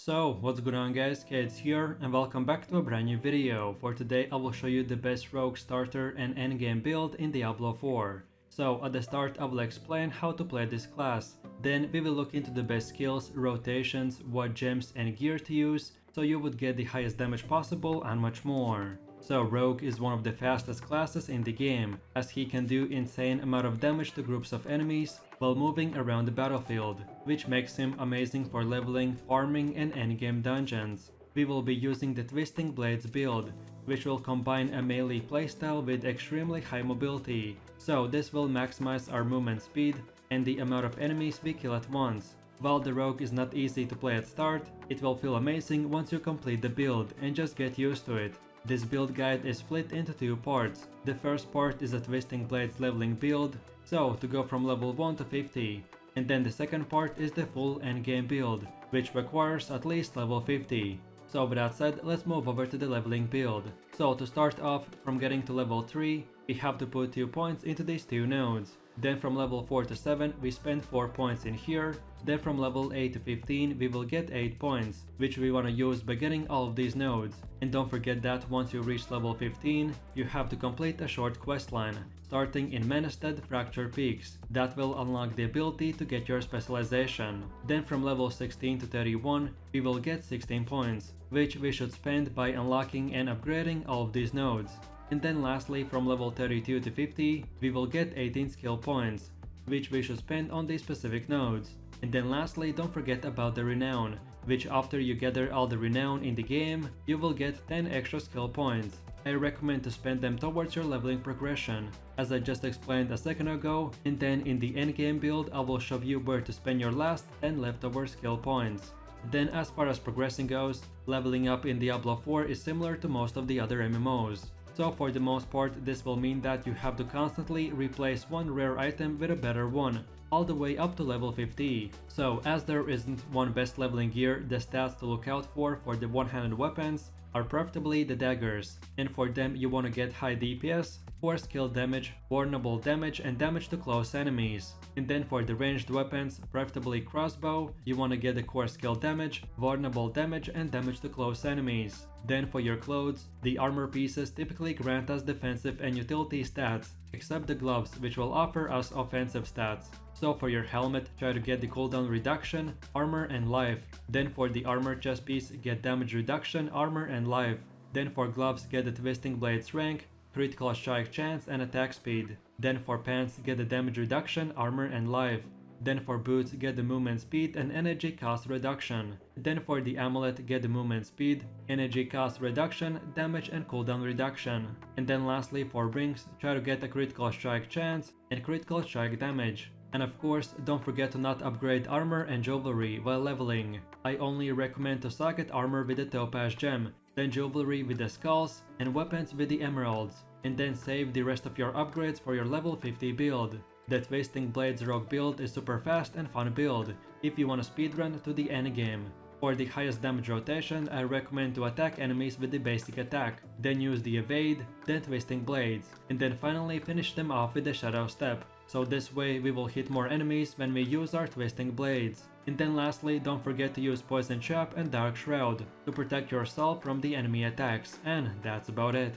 So, what's going on guys, Kids here, and welcome back to a brand new video. For today I will show you the best rogue starter and endgame build in Diablo 4. So at the start I will explain how to play this class, then we will look into the best skills, rotations, what gems and gear to use, so you would get the highest damage possible and much more. So Rogue is one of the fastest classes in the game, as he can do insane amount of damage to groups of enemies while moving around the battlefield, which makes him amazing for leveling, farming and endgame dungeons. We will be using the Twisting Blades build, which will combine a melee playstyle with extremely high mobility, so this will maximize our movement speed and the amount of enemies we kill at once. While the rogue is not easy to play at start, it will feel amazing once you complete the build and just get used to it. This build guide is split into two parts. The first part is a Twisting Blades leveling build, so to go from level 1 to 50, and then the second part is the full endgame build, which requires at least level 50. So with that said, let's move over to the leveling build. So to start off, from getting to level 3, we have to put 2 points into these two nodes. Then from level 4 to 7 we spend 4 points in here, then from level 8 to 15 we will get 8 points, which we wanna use by getting all of these nodes. And don't forget that once you reach level 15, you have to complete a short questline, starting in Menestead Fracture Peaks, that will unlock the ability to get your specialization. Then from level 16 to 31 we will get 16 points, which we should spend by unlocking and upgrading all of these nodes. And then lastly, from level 32 to 50, we will get 18 skill points, which we should spend on these specific nodes. And then lastly, don't forget about the renown, which after you gather all the renown in the game, you will get 10 extra skill points. I recommend to spend them towards your leveling progression, as I just explained a second ago, and then in the endgame build I will show you where to spend your last 10 leftover skill points. Then as far as progressing goes, leveling up in Diablo 4 is similar to most of the other MMOs. So for the most part, this will mean that you have to constantly replace one rare item with a better one, all the way up to level 50. So as there isn't one best leveling gear, the stats to look out for the one-handed weapons are preferably the daggers, and for them you want to get high DPS, core skill damage, vulnerable damage and damage to close enemies. And then for the ranged weapons, preferably crossbow, you want to get the core skill damage, vulnerable damage and damage to close enemies. Then for your clothes, the armor pieces typically grant us defensive and utility stats, except the gloves, which will offer us offensive stats. So for your helmet, try to get the cooldown reduction, armor and life. Then for the armor chest piece, get damage reduction, armor and life. Then for gloves, get the Twisting Blades rank, critical strike chance and attack speed. Then for pants, get the damage reduction, armor and life. Then for boots, get the movement speed and energy cost reduction. Then for the amulet, get the movement speed, energy cost reduction, damage and cooldown reduction. And then lastly for rings, try to get a critical strike chance and critical strike damage. And of course, don't forget to not upgrade armor and jewelry while leveling. I only recommend to socket armor with the topaz gem, then jewelry with the skulls, and weapons with the emeralds, and then save the rest of your upgrades for your level 50 build. The Twisting Blades rogue build is super fast and fun build, if you want to speedrun to the endgame. For the highest damage rotation, I recommend to attack enemies with the basic attack, then use the evade, then Twisting Blades, and then finally finish them off with the shadow step. So this way we will hit more enemies when we use our Twisting Blades. And then lastly, don't forget to use Poison Trap and Dark Shroud to protect yourself from the enemy attacks, and that's about it.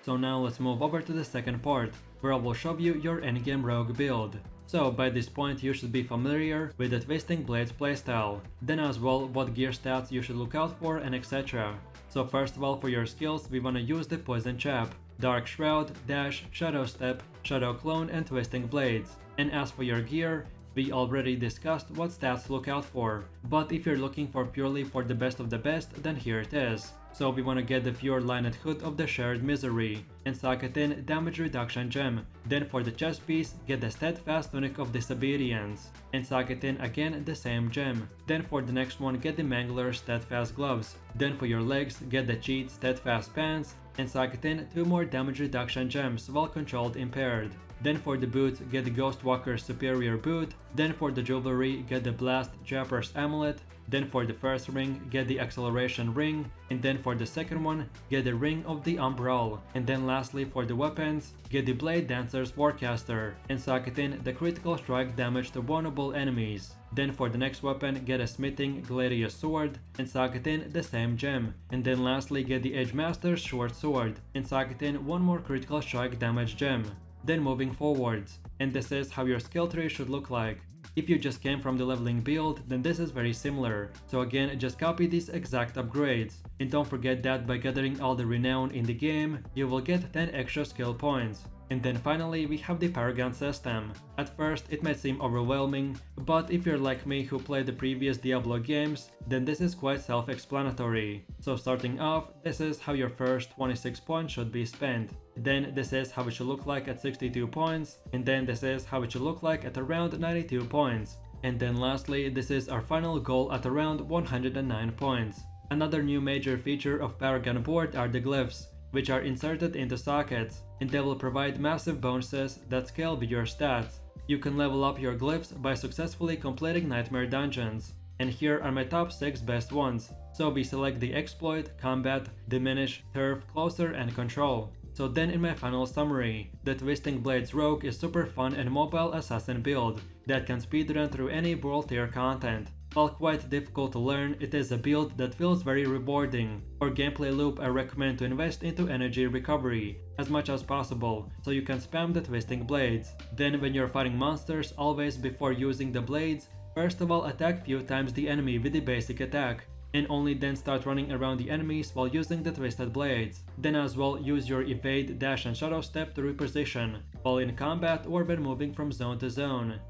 So now let's move over to the second part, where I will show you your endgame rogue build. So by this point you should be familiar with the Twisting Blades playstyle, then as well what gear stats you should look out for and etc. So first of all, for your skills we wanna use the Poison Trap, Dark Shroud, Dash, Shadow Step, Shadow Clone and Twisting Blades. And as for your gear, we already discussed what stats to look out for, but if you're looking for purely for the best of the best, then here it is. So we want to get the Fjord Lined Hood of the Shared Misery, and socket in Damage Reduction Gem. Then for the chest piece, get the Steadfast Tunic of Disobedience, and socket in again the same gem. Then for the next one, get the Mangler Steadfast Gloves. Then for your legs, get the Cheat Steadfast Pants, and socket in 2 more damage reduction gems while controlled impaired. Then for the boots, get the Ghostwalker's Superior Boot. Then for the jewelry, get the Blast Japper's Amulet. Then for the first ring, get the Acceleration Ring, and then for the second one, get the Ring of the Umbral. And then lastly for the weapons, get the Blade Dancer's Forecaster, and socket in the critical strike damage to vulnerable enemies. Then for the next weapon, get a Smithing Gladius Sword, and socket in the same gem. And then lastly get the Edge Master's Short Sword, and socket in one more critical strike damage gem. Then moving forwards, and this is how your skill tree should look like. If you just came from the leveling build, then this is very similar. So again, just copy these exact upgrades. And don't forget that by gathering all the renown in the game, you will get 10 extra skill points. And then finally we have the Paragon system. At first it might seem overwhelming, but if you're like me who played the previous Diablo games, then this is quite self-explanatory. So starting off, this is how your first 26 points should be spent. Then this is how it should look like at 62 points, and then this is how it should look like at around 92 points. And then lastly, this is our final goal at around 109 points. Another new major feature of Paragon board are the glyphs, which are inserted into sockets, and they will provide massive bonuses that scale with your stats. You can level up your glyphs by successfully completing nightmare dungeons. And here are my top 6 best ones. So we select the Exploit, Combat, Diminish, Turf, Closer and Control. So then in my final summary, the Twisting Blades Rogue is super fun and mobile assassin build that can speedrun through any world tier content. While quite difficult to learn, it is a build that feels very rewarding. For gameplay loop, I recommend to invest into energy recovery as much as possible, so you can spam the Twisting Blades. Then when you're fighting monsters, always before using the blades, first of all attack few times the enemy with the basic attack, and only then start running around the enemies while using the Twisted Blades. Then as well use your Evade, Dash and Shadow Step to reposition, while in combat or when moving from zone to zone.